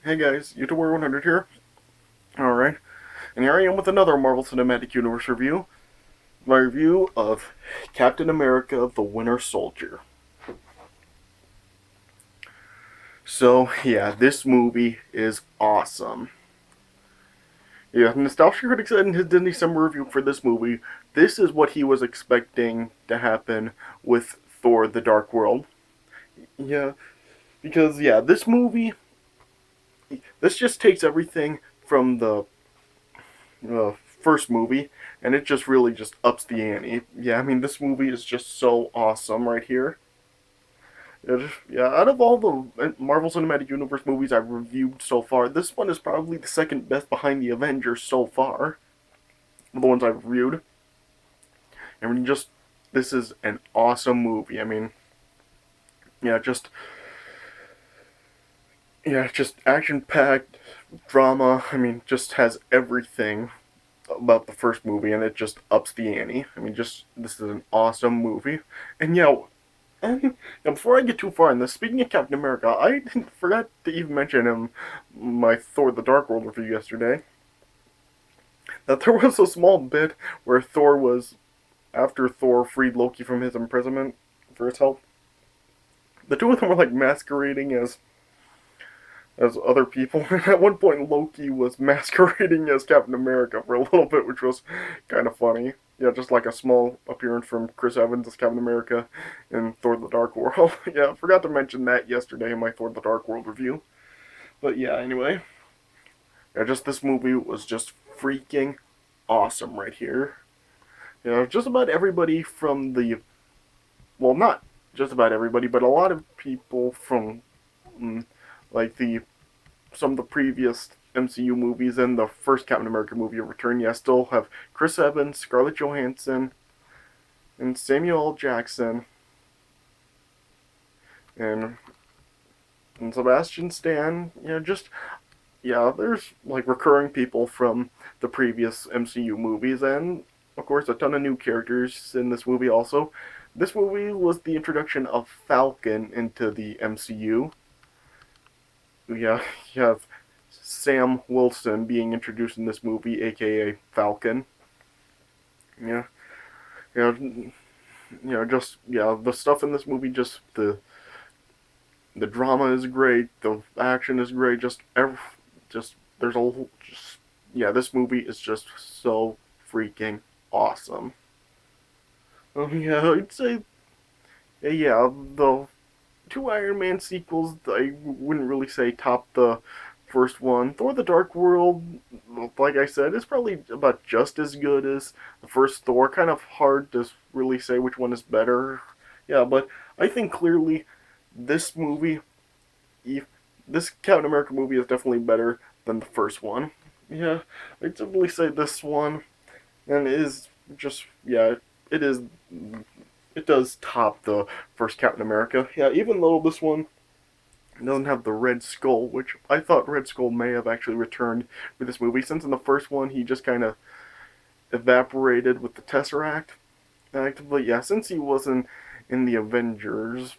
Hey guys, YouTuber 100 here. Alright, and here I am with another Marvel Cinematic Universe review. My review of Captain America the Winter Soldier. So, yeah, this movie is awesome. Yeah, Nostalgia Critic said in his December review for this movie, this is what he was expecting to happen with Thor the Dark World. Yeah, because, yeah, this just takes everything from the first movie, and it just really just ups the ante. Yeah, I mean this movie is just so awesome right here. Yeah, out of all the Marvel Cinematic Universe movies I've reviewed so far, this one is probably the second best behind the Avengers so far. The ones I've reviewed. I mean, just this is an awesome movie. I mean, yeah, just action packed drama. I mean, just has everything about the first movie, and it just ups the ante. I mean, just this is an awesome movie, and yeah. And before I get too far in this, speaking of Captain America, I forgot to even mention in my Thor: The Dark World review yesterday that there was a small bit where Thor was after Thor freed Loki from his imprisonment for his help. The two of them were like masquerading as other people. And at one point, Loki was masquerading as Captain America for a little bit, which was kind of funny. Yeah, just like a small appearance from Chris Evans as Captain America in Thor: The Dark World. Yeah, I forgot to mention that yesterday in my Thor: The Dark World review. But yeah, anyway, yeah, just this movie was just freaking awesome right here. You know, just about everybody from the well, not just about everybody, but a lot of people from mm, like the some of the previous MCU movies and the first Captain America movie return. Yeah, still have Chris Evans, Scarlett Johansson, and Samuel L. Jackson, and Sebastian Stan. There's like recurring people from the previous MCU movies, and of course a ton of new characters in this movie. Also, this movie was the introduction of Falcon into the MCU. Yeah, you have Sam Wilson being introduced in this movie, aka Falcon. Yeah, yeah, the stuff in this movie, just the drama is great, the action is great, just there's a just yeah, this movie is just so freaking awesome. Yeah, I'd say the two Iron Man sequels, I wouldn't really say top the first one. Thor: The Dark World, like I said, is probably about just as good as the first Thor. Kind of hard to really say which one is better. Yeah, but I think clearly this movie, this Captain America movie is definitely better than the first one. Yeah, I'd definitely say this one, and is just, yeah, it is, it does top the first Captain America. Yeah, even though this one doesn't have the Red Skull, which I thought Red Skull may have actually returned for this movie, since in the first one he just kind of evaporated with the Tesseract. But yeah, since he wasn't in the Avengers,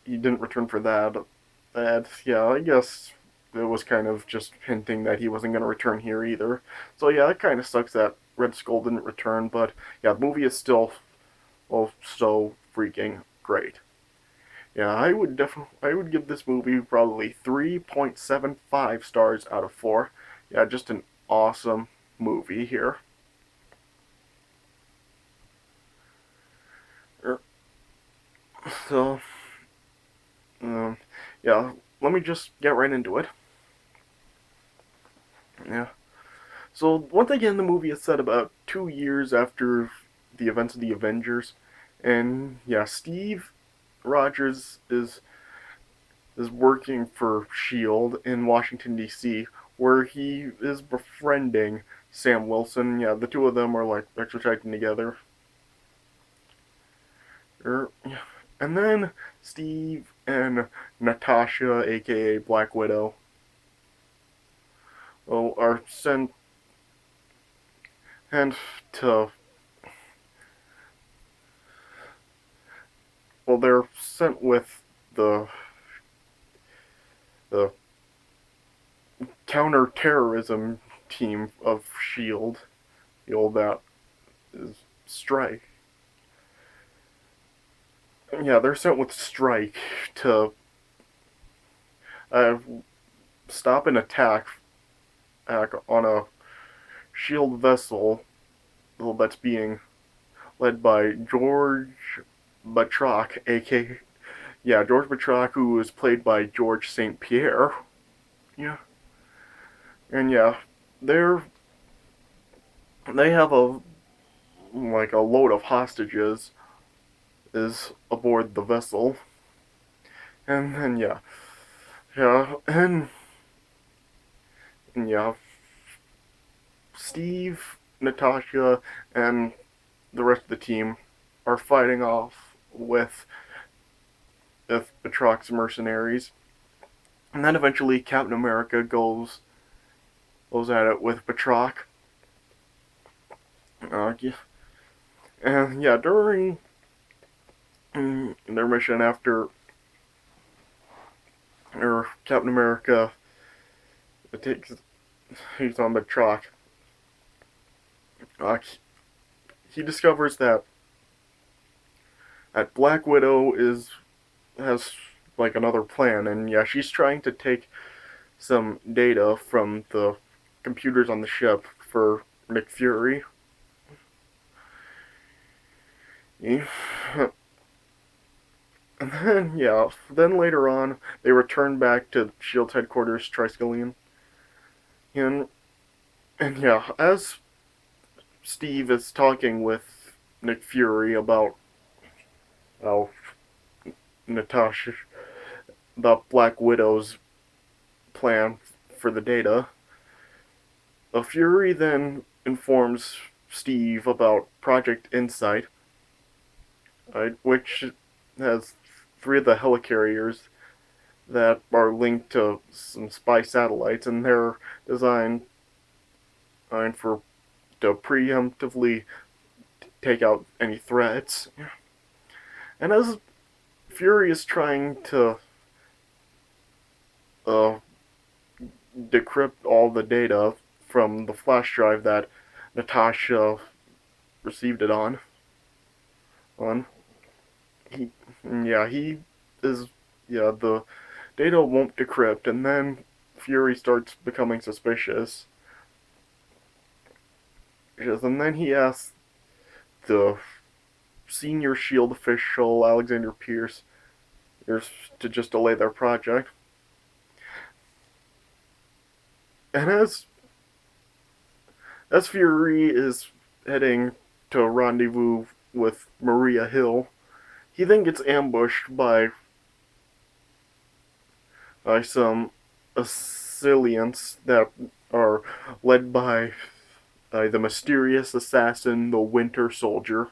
he didn't return for that. Yeah, I guess it was kind of just hinting that he wasn't going to return here either. So yeah, it kind of sucks that Red Skull didn't return, but yeah, the movie is still so freaking great. Yeah, I would give this movie probably 3.75 stars out of 4. Yeah, just an awesome movie here. Er, So, um, yeah, let me just get right into it. Yeah. So, once again, the movie is set about 2 years after the events of the Avengers, and yeah, Steve Rogers is working for Shield in Washington D.C., where he is befriending Sam Wilson. Yeah, the two of them are like exercising together. And then Steve and Natasha, aka Black Widow, are sent and to they're sent with the the counterterrorism team of SHIELD, that is Strike. Yeah, they're sent with Strike to uh, stop an attack on a SHIELD vessel that's being led by George Batroc, aka George Batroc, who is played by George St. Pierre. Yeah, and they're they have a load of hostages is aboard the vessel, and then yeah, and Steve, Natasha, and the rest of the team are fighting off with Batroc's mercenaries, and then eventually Captain America goes at it with Batroc. Yeah. And during their mission after Captain America he's on Batroc, he discovers that Black Widow has like another plan, and she's trying to take some data from the computers on the ship for Nick Fury. Yeah. And then later on, they return back to SHIELD's headquarters, Triskelion. And as Steve is talking with Nick Fury about Natasha, about Black Widow's plan for the data, Fury then informs Steve about Project Insight, which has 3 of the helicarriers that are linked to some spy satellites, and they're designed for to preemptively take out any threats. And as Fury is trying to decrypt all the data from the flash drive that Natasha received it on he is the data won't decrypt, and then Fury starts becoming suspicious. And then he asks the senior SHIELD official, Alexander Pierce, to just delay their project. And as Fury is heading to rendezvous with Maria Hill, he then gets ambushed by some assailants that are led by the mysterious assassin, the Winter Soldier.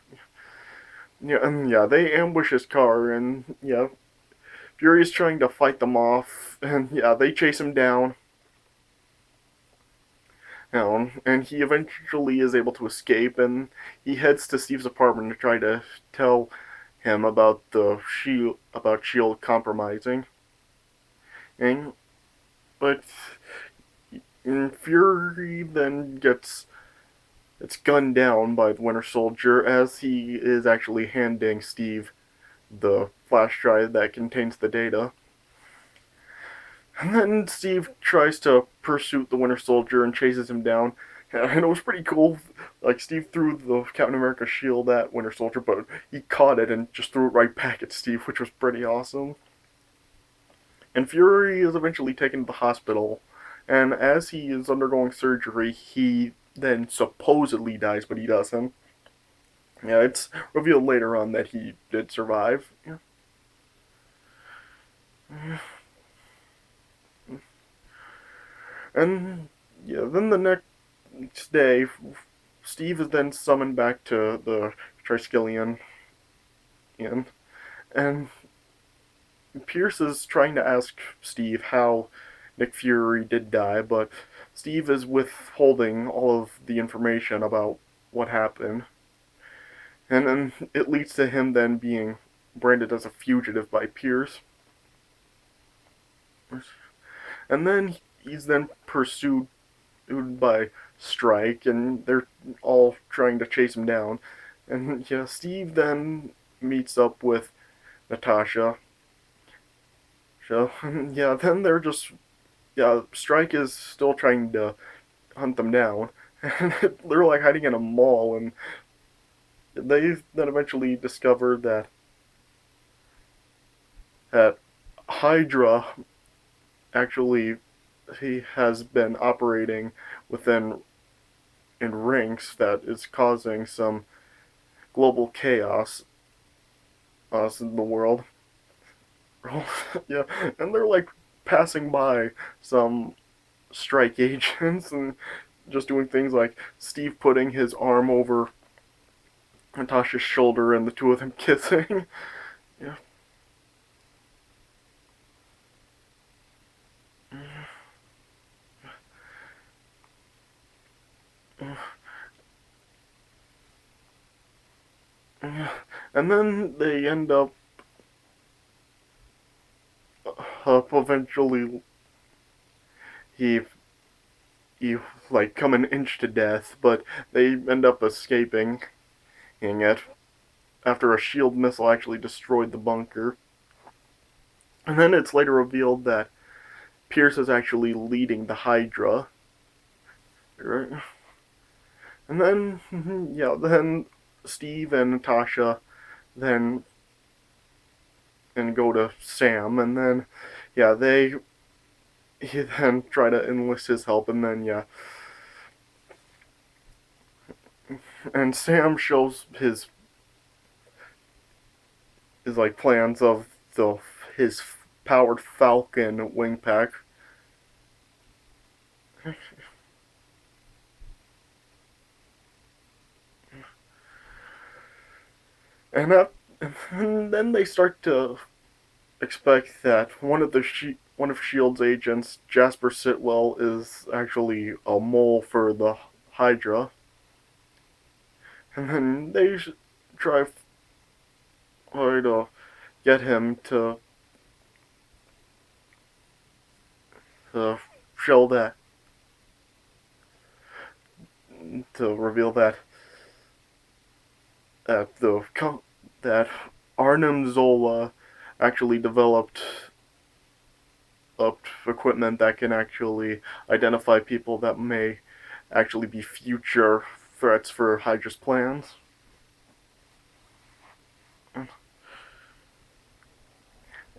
They ambush his car, and Fury is trying to fight them off, and they chase him down. And he eventually is able to escape, and he heads to Steve's apartment to try to tell him about SHIELD compromising. But Fury then gets gunned down by the Winter Soldier as he is actually handing Steve the flash drive that contains the data. And then Steve tries to pursue the Winter Soldier and chases him down. And it was pretty cool. Like, Steve threw the Captain America shield at Winter Soldier, but he caught it and just threw it right back at Steve, which was pretty awesome. And Fury is eventually taken to the hospital, and as he is undergoing surgery, he then supposedly dies, but he doesn't. It's revealed later on that he did survive. And then the next day, Steve is then summoned back to the Triskelion, and Pierce is trying to ask Steve how Nick Fury did die, but Steve is withholding all of the information about what happened. And then it leads to him then being branded as a fugitive by Pierce. And then he's then pursued by Strike, and they're all trying to chase him down. And yeah, Steve then meets up with Natasha. So yeah, then they're just yeah, Strike is still trying to hunt them down, and they're like hiding in a mall, and they then eventually discover that Hydra actually he has been operating within in ranks that is causing some global chaos in the world. Yeah, and they're like passing by some strike agents and just doing things like Steve putting his arm over Natasha's shoulder and the two of them kissing. Yeah. And then they end up eventually he he like come an inch to death, but they end up escaping it after a shield missile actually destroyed the bunker. And then it's later revealed that Pierce is actually leading the Hydra. Right? And then yeah, then Steve and Natasha then and go to Sam, and then yeah, he then try to enlist his help, and then yeah, and Sam shows his like plans of the his powered Falcon wing pack. And, and then they start to expect that one of Shield's agents, Jasper Sitwell, is actually a mole for the Hydra, and then they try to get him to show that to reveal that the that Arnim Zola actually developed up equipment that can actually identify people that may actually be future threats for Hydra's plans.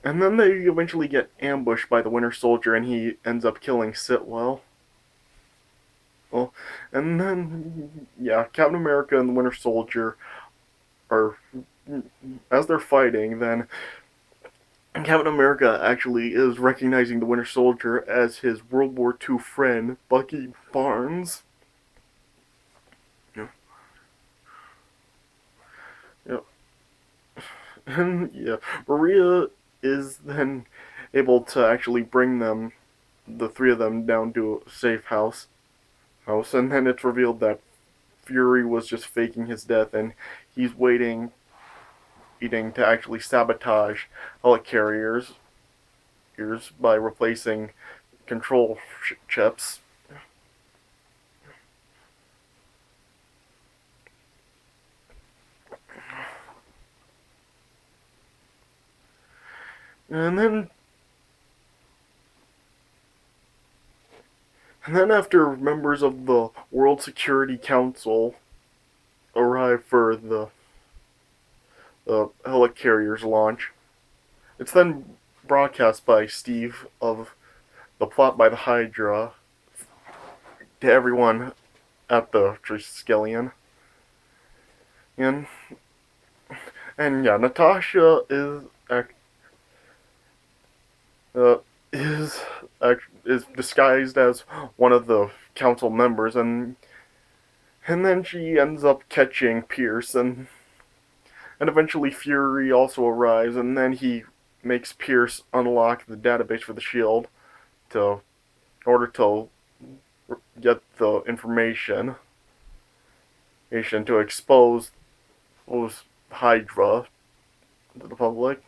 And then they eventually get ambushed by the Winter Soldier, and he ends up killing Sitwell. Well, and then yeah, Captain America and the Winter Soldier are as they're fighting. Then Captain America actually is recognizing the Winter Soldier as his World War II friend, Bucky Barnes. Yeah. Yeah. And yeah, Maria is then able to actually bring the three of them, down to a safe house, and then it's revealed that Fury was just faking his death, and he's waiting to actually sabotage helicarriers by replacing control chips. And then after members of the World Security Council arrive for the helicarrier's launch, it's then broadcast by Steve of the plot by the Hydra to everyone at the Triskelion. And yeah, Natasha uh, is is disguised as one of the council members, and then she ends up catching Pierce, and eventually Fury also arrives, and then he makes Pierce unlock the database for the Shield to in order to get the information to expose those Hydra to the public.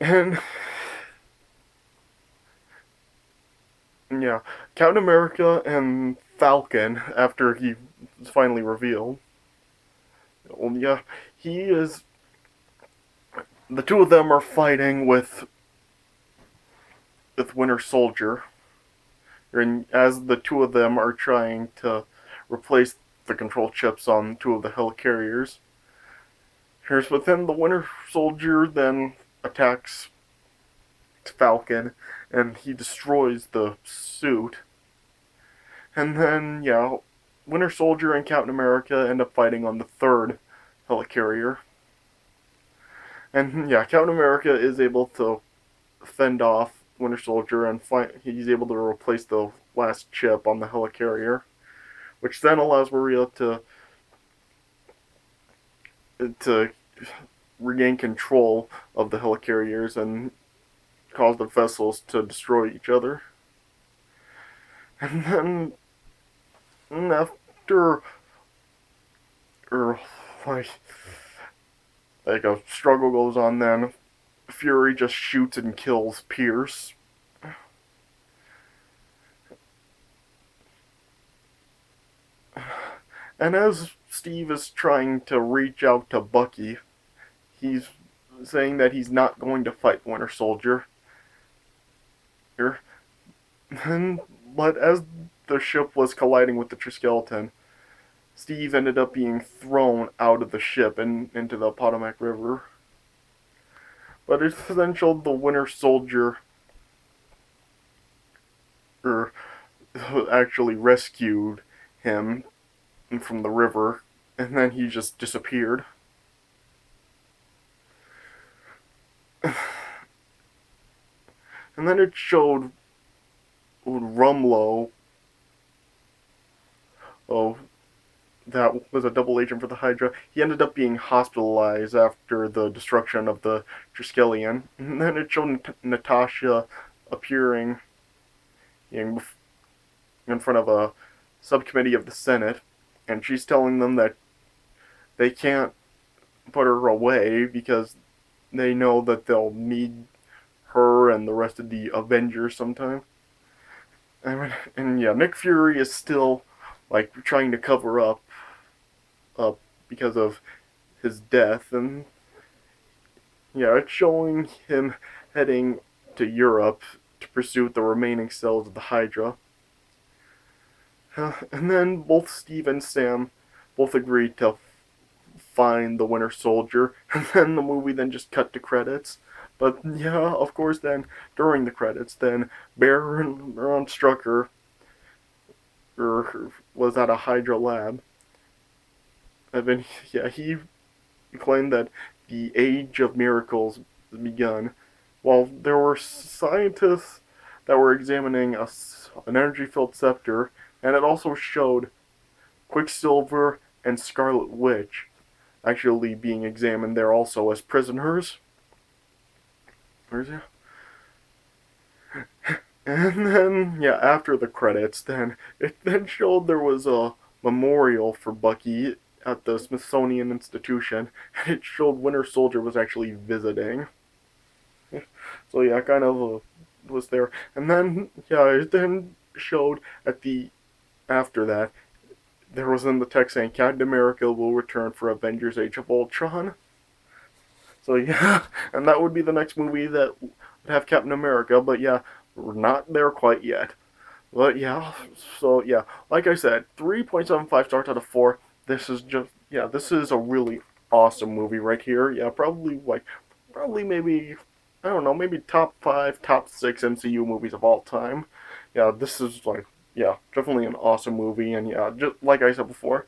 And yeah, Captain America and Falcon, after he was finally revealed. Well, yeah, he is. The two of them are fighting with Winter Soldier, and as the two of them are trying to replace the control chips on two of the helicarriers. But then the Winter Soldier then attacks Falcon, and he destroys the suit. And then, yeah, Winter Soldier and Captain America end up fighting on the third helicarrier. And yeah, Captain America is able to fend off Winter Soldier, and he's able to replace the last chip on the helicarrier, which then allows Maria to regain control of the helicarriers and cause the vessels to destroy each other. And then after, or like a struggle goes on, then Fury just shoots and kills Pierce. And as Steve is trying to reach out to Bucky, he's saying that he's not going to fight Winter Soldier. But as the ship was colliding with the Triskeleton, Steve ended up being thrown out of the ship and into the Potomac River. But it's essential the Winter Soldier actually rescued him from the river, and then he just disappeared. And then it showed Rumlow, that was a double agent for the Hydra. He ended up being hospitalized after the destruction of the Triskelion. And then it showed Natasha appearing in front of a subcommittee of the Senate, and she's telling them that they can't put her away because they know that they'll need her and the rest of the Avengers sometime. And yeah, Nick Fury is still like trying to cover up because of his death, and yeah, it's showing him heading to Europe to pursue the remaining cells of the Hydra. And then both Steve and Sam both agreed to find the Winter Soldier, and then the movie then just cut to credits. But yeah, of course, then during the credits, then Baron Strucker was at a Hydra lab. And then, yeah, he claimed that the age of miracles has begun. While there were scientists that were examining an energy-filled scepter, and it also showed Quicksilver and Scarlet Witch actually being examined there also as prisoners. Where's he? And then, yeah, after the credits, then it then showed there was a memorial for Bucky at the Smithsonian Institution, and it showed Winter Soldier was actually visiting. So yeah, kind of was there. And then, yeah, it then showed after that, there was in the text saying Captain America will return for Avengers Age of Ultron. So yeah, and that would be the next movie that would have Captain America, but yeah, we're not there quite yet. But yeah, so yeah, like I said, 3.75 stars out of 4. This is a really awesome movie right here. Yeah, probably maybe, I don't know, maybe top 5, top 6 MCU movies of all time. Yeah, this is yeah, definitely an awesome movie, and yeah, just like I said before,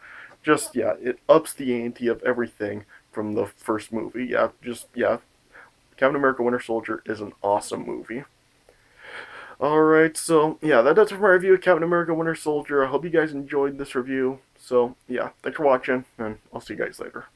yeah, it ups the ante of everything from the first movie. Yeah, Captain America Winter Soldier is an awesome movie. Alright, so yeah, that does it for my review of Captain America Winter Soldier. I hope you guys enjoyed this review. So yeah, thanks for watching, and I'll see you guys later.